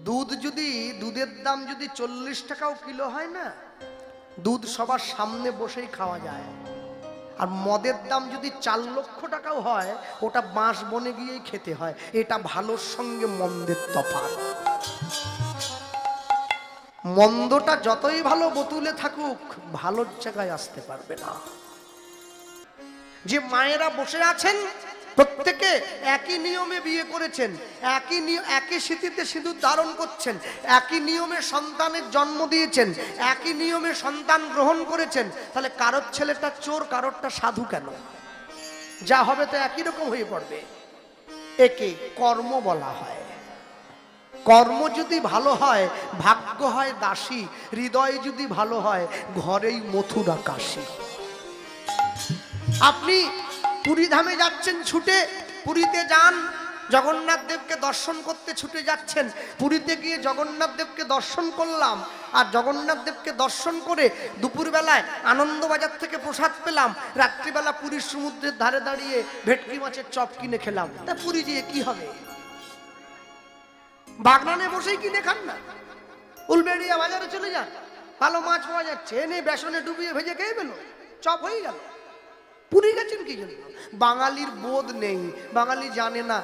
দুধের দাম যদি 40 টাকাও কিলো হয় না, দুধ সবার সামনে বসেই খাওয়া যায়। আর মদের দাম যদি 4 লক্ষ টাকাও হয়, ওটা বাঁশ বনে গিয়েই খেতে হয়। এটা ভালোর সঙ্গে মন্দের তফাৎ। মন্দটা যতই ভালো বোতলে থাকুক, ভালোর জায়গায় আসতে পারবে না। যে মায়েরা বসে আছেন, প্রত্যেকে একই নিয়মে বিয়ে করেছেন, একই স্মৃতিতে সিঁদুর ধারণ করছেন, একই নিয়মে সন্তানের জন্ম দিয়েছেন, একই নিয়মে সন্তান গ্রহণ করেছেন। তাহলে কারোর ছেলেটা চোর, কারোরটা সাধু কেন? যা হবে তো একই রকম হয়ে পড়বে। একে কর্ম বলা হয়। কর্ম যদি ভালো হয়, ভাগ্য হয় দাসী। হৃদয় যদি ভালো হয়, ঘরেই মথুরা কাশী। আপনি পুরী ধামে যাচ্ছেন ছুটে, পুরীতে যান, জগন্নাথ দেবকে দর্শন করতে ছুটে যাচ্ছেন। পুরীতে গিয়ে জগন্নাথ দেবকে দর্শন করলাম, আর জগন্নাথ দেবকে দর্শন করে দুপুরবেলায় আনন্দবাজার থেকে প্রসাদ পেলাম, রাত্রিবেলা পুরীর সমুদ্রের ধারে দাঁড়িয়ে ভেটকি মাছের চপ কিনে খেলাম। তা পুরী গিয়ে কি হবে? বাগনানে বসেই কিনে খান না, উলবেড়িয়া বাজারে চলে যান, ভালো মাছ পাওয়া যাচ্ছে, এনে বেসনে ডুবিয়ে ভেজে খেয়ে পেল, চপ হয়ে গেল। পুরী গেছেন কি জন্য? বাঙালির বোধ নেই, বাঙালি জানে না